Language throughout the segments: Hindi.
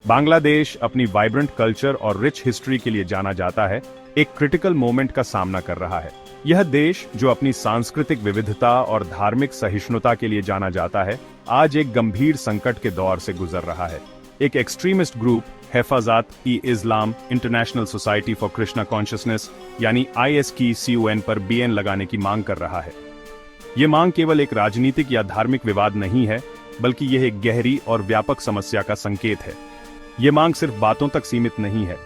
बांग्लादेश अपनी वाइब्रेंट कल्चर और रिच हिस्ट्री के लिए जाना जाता है, एक क्रिटिकल मोमेंट का सामना कर रहा है। यह देश जो अपनी सांस्कृतिक विविधता और धार्मिक सहिष्णुता के लिए जाना जाता है, आज एक गंभीर संकट के दौर से गुजर रहा है। एक extremist group Hefazat-e-Islam international society for Krishna consciousness यानी ISKCON पर बैन लगाने की मांग कर रहा है। ये मांग केवल एक राजनीतिक या धार्मिक विवाद नहीं है, बल्कि यह एक गहरी और व्यापक समस्या का संकेत है। ये मांग सिर्फ बातों तक सीमित नहीं है,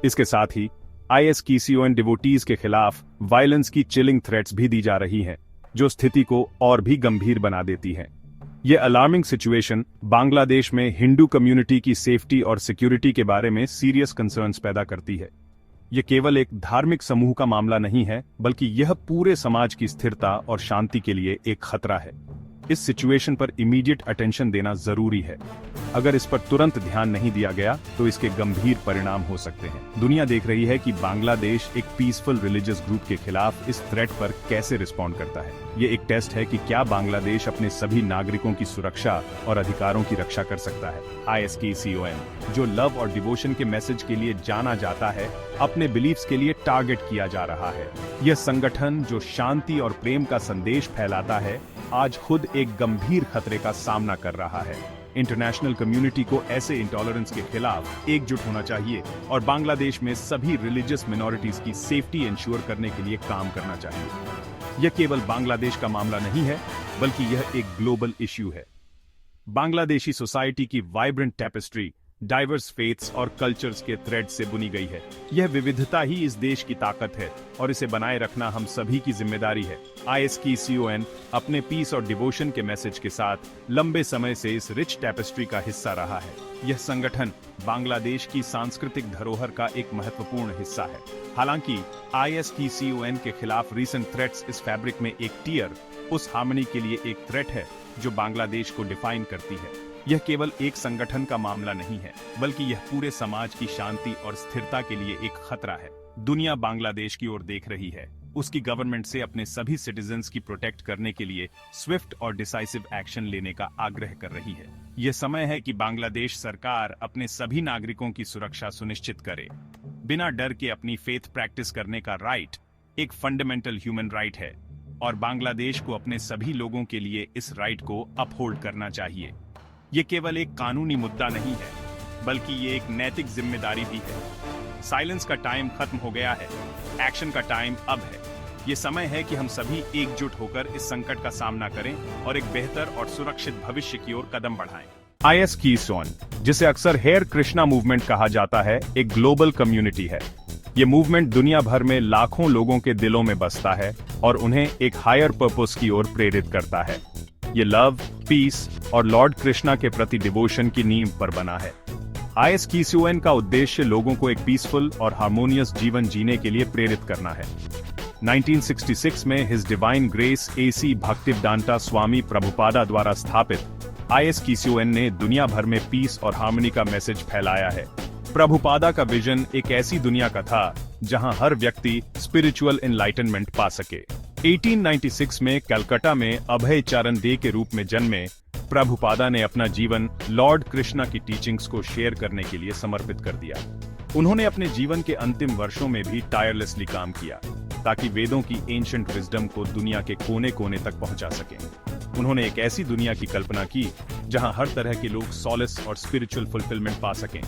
इसके साथ ही ISKCON डिवोटीज के खिलाफ वायलेंस की चिलिंग थ्रेट्स भी दी जा रही हैं, जो स्थिति को और भी गंभीर बना देती हैं। ये अलार्मिंग सिचुएशन बांग्लादेश में हिंदू कम्युनिटी की सेफ्टी और सिक्योरिटी के बारे में सीरियस कंसर्न्स पैदा करती है। ये केवल एक धार्मिक समूह का मामला नहीं है, बल्कि यह पूरे समाज की स्थिरता और शांति के लिए एक खतरा है। इस सिचुएशन पर इमीडिएट अटेंशन देना जरूरी है। अगर इस पर तुरंत ध्यान नहीं दिया गया तो इसके गंभीर परिणाम हो सकते हैं। दुनिया देख रही है कि बांग्लादेश एक पीसफुल रिलीजियस ग्रुप के खिलाफ इस थ्रेट पर कैसे रिस्पॉन्ड करता है। ये एक टेस्ट है कि क्या बांग्लादेश अपने सभी नागरिकों की सुरक्षा और अधिकारों की रक्षा कर सकता है। ISKCON, जो लव और डिवोशन के मैसेज के लिए जाना जाता है, अपने बिलीफ्स के लिए टारगेट किया जा रहा है। यह संगठन जो शांति और प्रेम का संदेश फैलाता है, आज खुद एक गंभीर खतरे का सामना कर रहा है। इंटरनेशनल कम्युनिटी को ऐसे इंटॉलरेंस के खिलाफ एकजुट होना चाहिए और बांग्लादेश में सभी रिलीजियस मिनॉरिटीज की सेफ्टी इंश्योर करने के लिए काम करना चाहिए। यह केवल बांग्लादेश का मामला नहीं है, बल्कि यह एक ग्लोबल इश्यू है। बांग्लादेशी सोसाइटी की वाइब्रेंट टेपेस्ट्री डाइवर्स फेथ्स और कल्चर्स के थ्रेड से बुनी गई है। यह विविधता ही इस देश की ताकत है और इसे बनाए रखना हम सभी की जिम्मेदारी है। ISKCON अपने पीस और डिवोशन के मैसेज के साथ लंबे समय से इस रिच टेपेस्ट्री का हिस्सा रहा है। यह संगठन बांग्लादेश की सांस्कृतिक धरोहर का एक महत्वपूर्ण हिस्सा है। हालांकि ISKCON के खिलाफ रीसेंट थ्रेट्स इस फैब्रिक में एक टियर, उस हार्मनी के लिए एक थ्रेट है जो बांग्लादेश को डिफाइन करती है। यह केवल एक संगठन का मामला नहीं है, बल्कि यह पूरे समाज की शांति और स्थिरता के लिए एक खतरा है। दुनिया बांग्लादेश की ओर देख रही है, उसकी गवर्नमेंट से अपने सभी सिटीजन्स की प्रोटेक्ट करने के लिए स्विफ्ट और डिसाइसिव एक्शन लेने का आग्रह कर रही है। यह समय है कि बांग्लादेश सरकार अपने सभी नागरिकों की सुरक्षा सुनिश्चित करे। बिना डर के अपनी फेथ प्रैक्टिस करने का राइट एक फंडामेंटल ह्यूमन राइट है और बांग्लादेश को अपने सभी लोगों के लिए इस राइट को अपहोल्ड करना चाहिए। ये केवल एक कानूनी मुद्दा नहीं है, बल्कि ये एक नैतिक जिम्मेदारी भी है। साइलेंस का टाइम खत्म हो गया है, एक्शन का टाइम अब है। ये समय है कि हम सभी एकजुट होकर इस संकट का सामना करें और एक बेहतर और सुरक्षित भविष्य की ओर कदम बढ़ाएं। ISKCON, जिसे अक्सर हेयर कृष्णा मूवमेंट कहा जाता है, एक ग्लोबल कम्युनिटी है। ये मूवमेंट दुनिया भर में लाखों लोगों के दिलों में बसता है और उन्हें एक हायर पर्पस की ओर प्रेरित करता है। ये लव, पीस और लॉर्ड कृष्णा के प्रति डिवोशन की नींव पर बना है। ISKCON का उद्देश्य लोगों को एक पीसफुल और हार्मोनियस जीवन जीने के लिए प्रेरित करना है। 1966 में हिज डिवाइन ग्रेस AC भक्तिवेदांता स्वामी प्रभुपादा द्वारा स्थापित ISKCON ने दुनिया भर में पीस और हार्मनी का मैसेज फैलाया है। प्रभुपादा का विजन एक ऐसी दुनिया का था जहां हर व्यक्ति स्पिरिचुअल एनलाइटनमेंट पा सके। 1896 में कलकत्ता में अभय चरण दे के रूप में जन्मे प्रभुपादा ने अपना जीवन लॉर्ड कृष्णा की टीचिंग्स को शेयर करने के लिए समर्पित कर दिया। उन्होंने अपने जीवन के अंतिम वर्षों में भी टायरलेसली काम किया ताकि वेदों की एंशिएंट विजडम को दुनिया के कोने कोने तक पहुंचा सकें। उन्होंने एक ऐसी दुनिया की कल्पना की जहां हर तरह के लोग सॉलिस और स्पिरिचुअल फुलफिलमेंट पा सकें।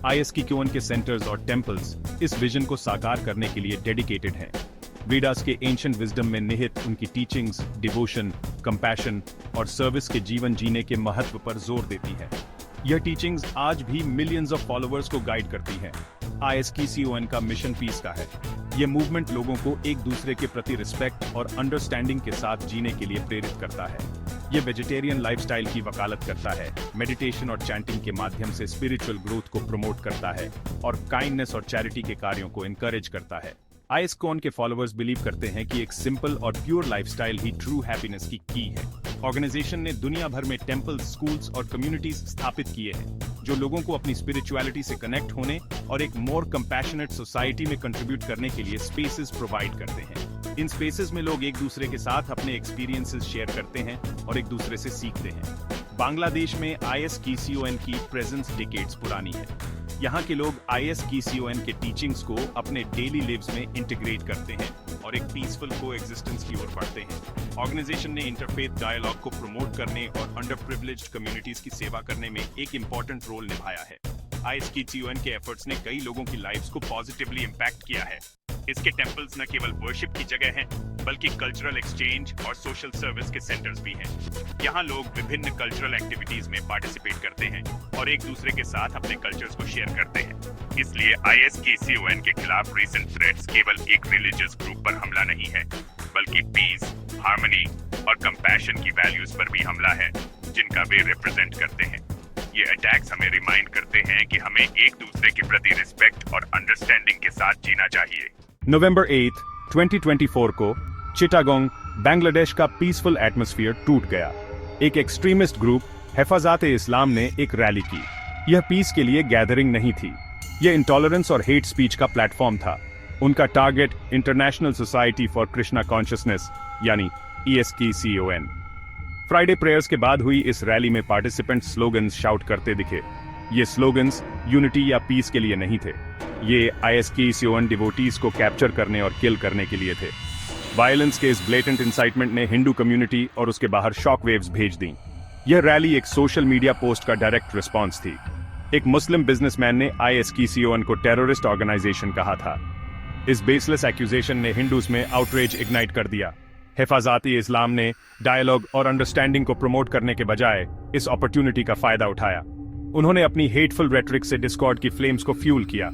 ISKCON के सेंटर्स और टेम्पल्स इस विजन को साकार करने के लिए डेडिकेटेड हैं। वेदास के एंशिएंट विजडम में निहित उनकी टीचिंग्स डिवोशन, कंपैशन और सर्विस के जीवन जीने के महत्व पर जोर देती है। यह टीचिंग्स आज भी मिलियंस ऑफ फॉलोअर्स को गाइड करती हैं। ISKCON का मिशन पीस का है। यह मूवमेंट लोगों को एक दूसरे के प्रति रिस्पेक्ट और अंडरस्टैंडिंग के साथ जीने के लिए प्रेरित करता है। यह वेजिटेरियन लाइफस्टाइल की वकालत करता है, मेडिटेशन और चैंटिंग के माध्यम से स्पिरिचुअल ग्रोथ को प्रमोट करता है और काइंडनेस और चैरिटी के कार्यों को एनकरेज करता है। ISKCON के फॉलोअर्स बिलीव करते हैं कि एक सिंपल और प्योर लाइफस्टाइल ही ट्रू हैप्पीनेस की है। ऑर्गेनाइजेशन ने दुनिया भर में टेम्पल्स, स्कूल्स और कम्युनिटीज स्थापित किए हैं जो लोगों को अपनी स्पिरिचुअलिटी से कनेक्ट होने और एक मोर कंपैशनेट सोसाइटी में कंट्रीब्यूट करने के लिए स्पेसेस प्रोवाइड करते हैं। इन स्पेसेस में लोग एक दूसरे के साथ अपने एक्सपीरियंसेस शेयर करते हैं और एक दूसरे से सीखते हैं। बांग्लादेश में ISKCON की प्रेजेंस डिकेड्स पुरानी है। यहाँ के लोग ISKCON के टीचिंग्स को अपने डेली लिव्स में इंटीग्रेट करते हैं और एक पीसफुल कोएग्जिस्टेंस की ओर बढ़ते हैं। ऑर्गेनाइजेशन ने इंटरफेथ डायलॉग को प्रमोट करने और अंडर प्रिविलेज्ड कम्युनिटीज की सेवा करने में एक इंपॉर्टेंट रोल निभाया है। ISKCON के एफर्ट्स ने कई लोगों की लाइव्स को पॉजिटिवली इम्पैक्ट किया है। इसके टेंपल्स न केवल वर्शिप की जगह हैं, बल्कि कल्चरल एक्सचेंज और सोशल सर्विस के सेंटर्स भी हैं। यहाँ लोग विभिन्न कल्चरल एक्टिविटीज में पार्टिसिपेट करते हैं और एक दूसरे के साथ अपने कल्चर्स को शेयर करते हैं। इसलिए ISKCON के खिलाफ रीसेंट थ्रेट्स केवल एक रिलीजियस ग्रुप पर हमला नहीं है, बल्कि पीस, हार्मनी और कंपैशन की वैल्यूज पर भी हमला है, जिनका वे रिप्रेजेंट करते हैं। ये अटैक्स हमें रिमाइंड करते हैं कि हमें एक दूसरे के प्रति रिस्पेक्ट और अंडरस्टैंडिंग के साथ जीना चाहिए। नवंबर 8, 2024 को चिटागोंग, बांग्लादेश का पीसफुल एटमॉस्फेयर टूट गया। एक एक्सट्रीमिस्ट ग्रुप हिफाज़त-ए-इस्लाम ने एक रैली की। यह पीस के लिए गैदरिंग नहीं थी, यह इंटॉलरेंस और हेट स्पीच का प्लेटफॉर्म था। उनका target international society for Krishna consciousness यानी ISKCON। फ्राइडे प्रेयर्स के बाद हुई इस रैली में पार्टिसिपेंट स्लोगन्स शाउट करते दिखे। ये स्लोगन्स यूनिटी या पीस के लिए नहीं थे, ये ISKCON डिवोटीज को कैप्चर करने और किल करने के लिए थे। वायलेंस के इस ब्लेटेंट इंसाइटमेंट ने हिंदू कम्युनिटी और उसके बाहर शॉक वेव्स भेज दी। यह रैली एक सोशल मीडिया पोस्ट का डायरेक्ट रिस्पॉन्स थी। एक मुस्लिम बिजनेसमैन ने ISKCON को टेररिस्ट ऑर्गेनाइजेशन कहा था। इस बेसलेस एक्यूजेशन ने हिंदूज में आउटरेज इग्नाइट कर दिया। हिफाज़त-ए-इस्लाम ने डायलॉग और अंडरस्टैंडिंग को प्रमोट करने के बजाय इस अपॉर्चुनिटी का फायदा उठाया। उन्होंने अपनी हेटफुल रेटरिक से डिस्कॉर्ड की फ्लेम्स को फ्यूल किया।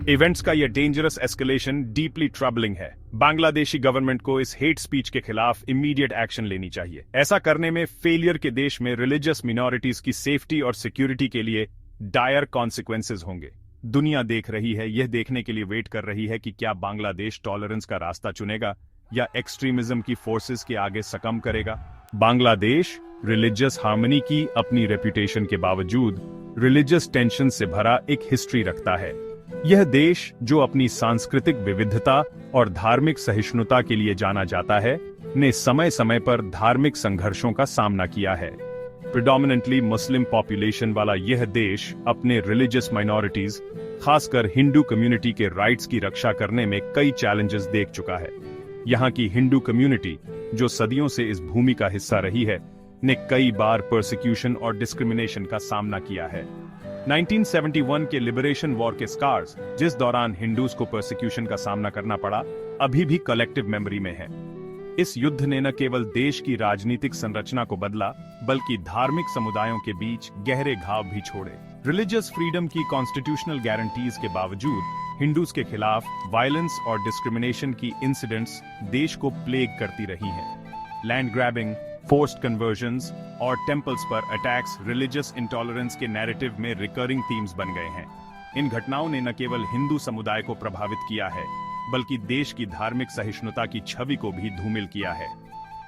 इवेंट्स का यह डेंजरस एस्केलेशन डीपली ट्रबलिंग है। बांग्लादेशी गवर्नमेंट को इस हेट स्पीच के खिलाफ इमीडिएट एक्शन लेनी चाहिए। ऐसा करने में फेलियर के देश में रिलीजियस मिनॉरिटीज की सेफ्टी और सिक्योरिटी के लिए डायर कॉन्सिक्वेंसेज होंगे। दुनिया देख रही है, यह देखने के लिए वेट कर रही है कि क्या बांग्लादेश टॉलरेंस का रास्ता चुनेगा या एक्सट्रीमिज्म की फोर्सेस के आगे सकम करेगा। बांग्लादेश रिलीजियस हार्मनी की अपनी रेपुटेशन के बावजूद रिलीजियस टेंशन से भरा एक हिस्ट्री रखता है। यह देश, जो अपनी सांस्कृतिक विविधता और धार्मिक सहिष्णुता के लिए जाना जाता है, ने समय समय पर धार्मिक संघर्षों का सामना किया है। प्रिडोमिनेंटली मुस्लिम पॉपुलेशन वाला यह देश अपने रिलीजियस माइनॉरिटीज, खासकर हिंदू कम्युनिटी के राइट्स की रक्षा करने में कई चैलेंजेस देख चुका है। यहाँ की हिंदू कम्युनिटी, जो सदियों से इस भूमि का हिस्सा रही है, ने कई बार परसिक्यूशन और डिस्क्रिमिनेशन का सामना किया है। 1971 के लिबरेशन वॉर के स्कार्स, जिस दौरान हिंदूज को परसिक्यूशन का सामना करना पड़ा, अभी भी कलेक्टिव मेमोरी में है। इस युद्ध ने न केवल देश की राजनीतिक संरचना को बदला, बल्कि धार्मिक समुदायों के बीच गहरे घाव भी छोड़े। रिलीजियस फ्रीडम की कॉन्स्टिट्यूशनल गारंटीज के बावजूद हिंदूज के खिलाफ वायलेंस और डिस्क्रिमिनेशन की इंसिडेंट्स देश को प्लेग करती रही हैं। लैंड ग्रैबिंग, फोर्स्ड कन्वर्जन्स और टेम्पल्स पर अटैक्स रिलीजियस इंटॉलरेंस के नैरेटिव में रिकरिंग थीम्स बन गए हैं। इन घटनाओं ने न केवल हिंदू समुदाय को प्रभावित किया है, बल्कि देश की धार्मिक सहिष्णुता की छवि को भी धूमिल किया है।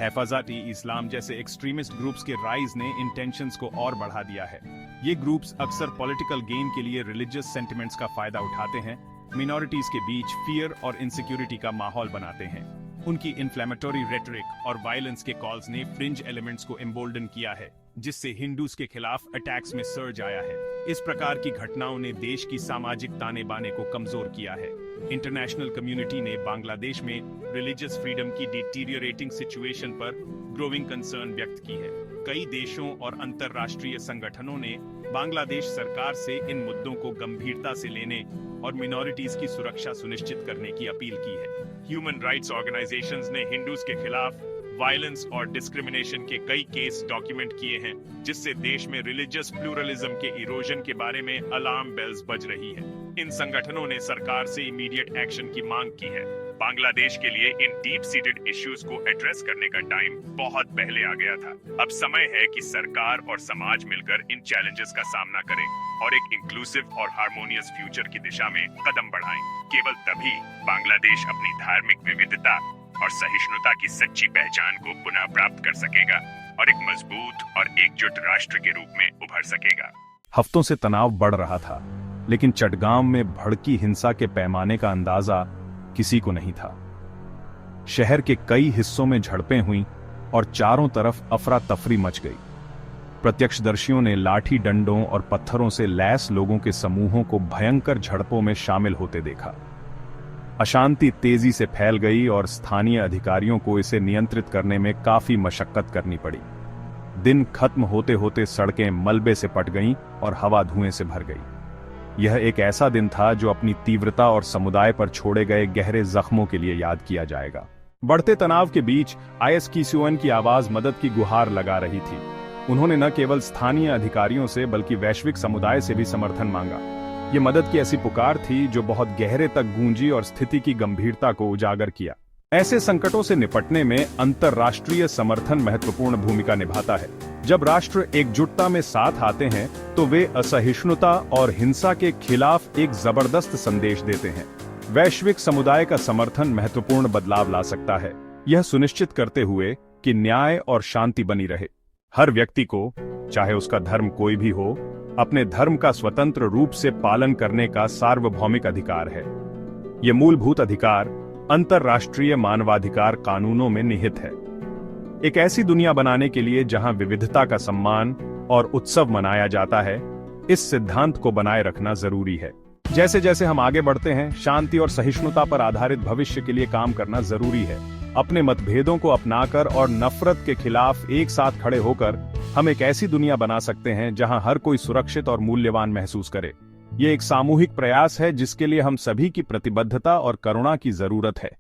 हिफाज़त-ए-इस्लाम जैसे एक्सट्रीमिस्ट ग्रुप्स के राइज ने इन टेंशंस को और बढ़ा दिया है। ये ग्रुप्स अक्सर पॉलिटिकल गेन के लिए रिलीजियस सेंटिमेंट्स का फायदा उठाते हैं, मिनॉरिटीज के बीच फियर और इनसिक्योरिटी का माहौल बनाते हैं। उनकी इन्फ्लेमेटरी रेटरिक और वायलेंस के कॉल्स ने फ्रिंज एलिमेंट्स को एम्बोल्डन किया है, जिससे हिंदूज के खिलाफ अटैक्स में सर्ज आया है। इस प्रकार की घटनाओं ने देश की सामाजिक ताने बाने को कमजोर किया है। इंटरनेशनल कम्युनिटी ने बांग्लादेश में रिलीजियस फ्रीडम की डिटीरियरेटिंग सिचुएशन पर ग्रोइंग कंसर्न व्यक्त की है। कई देशों और अंतर्राष्ट्रीय संगठनों ने बांग्लादेश सरकार से इन मुद्दों को गंभीरता से लेने और मिनॉरिटीज की सुरक्षा सुनिश्चित करने की अपील की है। ह्यूमन राइट्स ऑर्गेनाइजेशंस ने हिंदूज के खिलाफ वायलेंस और डिस्क्रिमिनेशन के कई केस डॉक्यूमेंट किए हैं, जिससे देश में रिलीजियस प्लूरलिज्म के इरोजन के बारे में अलार्म बेल्स बज रही है। इन संगठनों ने सरकार से इमीडिएट एक्शन की मांग की है। बांग्लादेश के लिए इन डीप सीटेड इश्यूज को एड्रेस करने का टाइम बहुत पहले आ गया था। अब समय है कि सरकार और समाज मिलकर इन चैलेंजेस का सामना करें और एक इंक्लूसिव और हार्मोनियस फ्यूचर की दिशा में कदम बढ़ाएं। केवल तभी बांग्लादेश अपनी धार्मिक विविधता और सहिष्णुता की सच्ची पहचान को पुनः प्राप्त कर सकेगा और एक मजबूत और एकजुट राष्ट्र के रूप में उभर सकेगा। हफ्तों से तनाव बढ़ रहा था, लेकिन चटगांव में भड़की हिंसा के पैमाने का अंदाजा किसी को नहीं था। शहर के कई हिस्सों में झड़पें हुईं और चारों तरफ अफरा तफरी मच गई। प्रत्यक्षदर्शियों ने लाठी डंडों और पत्थरों से लैस लोगों के समूहों को भयंकर झड़पों में शामिल होते देखा। अशांति तेजी से फैल गई और स्थानीय अधिकारियों को इसे नियंत्रित करने में काफी मशक्कत करनी पड़ी। दिन खत्म होते होते सड़कें मलबे से पट गईं और हवा धुएं से भर गई। यह एक ऐसा दिन था जो अपनी तीव्रता और समुदाय पर छोड़े गए गहरे जख्मों के लिए याद किया जाएगा। बढ़ते तनाव के बीच ISKCON की आवाज मदद की गुहार लगा रही थी। उन्होंने न केवल स्थानीय अधिकारियों से बल्कि वैश्विक समुदाय से भी समर्थन मांगा। ये मदद की ऐसी पुकार थी जो बहुत गहरे तक गूंजी और स्थिति की गंभीरता को उजागर किया। ऐसे संकटों से निपटने में अंतर्राष्ट्रीय समर्थन महत्वपूर्ण भूमिका निभाता है। जब राष्ट्र एकजुटता में साथ आते हैं तो वे असहिष्णुता और हिंसा के खिलाफ एक जबरदस्त संदेश देते हैं। वैश्विक समुदाय का समर्थन महत्वपूर्ण बदलाव ला सकता है, यह सुनिश्चित करते हुए कि न्याय और शांति बनी रहे। हर व्यक्ति को, चाहे उसका धर्म कोई भी हो, अपने धर्म का स्वतंत्र रूप से पालन करने का सार्वभौमिक अधिकार है। यह मूलभूत अधिकार अंतर्राष्ट्रीय मानवाधिकार कानूनों में निहित है। एक ऐसी दुनिया बनाने के लिए जहां विविधता का सम्मान और उत्सव मनाया जाता है, इस सिद्धांत को बनाए रखना जरूरी है। जैसे जैसे हम आगे बढ़ते हैं, शांति और सहिष्णुता पर आधारित भविष्य के लिए काम करना जरूरी है। अपने मतभेदों को अपनाकर और नफरत के खिलाफ एक साथ खड़े होकर हम एक ऐसी दुनिया बना सकते हैं जहां हर कोई सुरक्षित और मूल्यवान महसूस करे। ये एक सामूहिक प्रयास है जिसके लिए हम सभी की प्रतिबद्धता और करुणा की जरूरत है।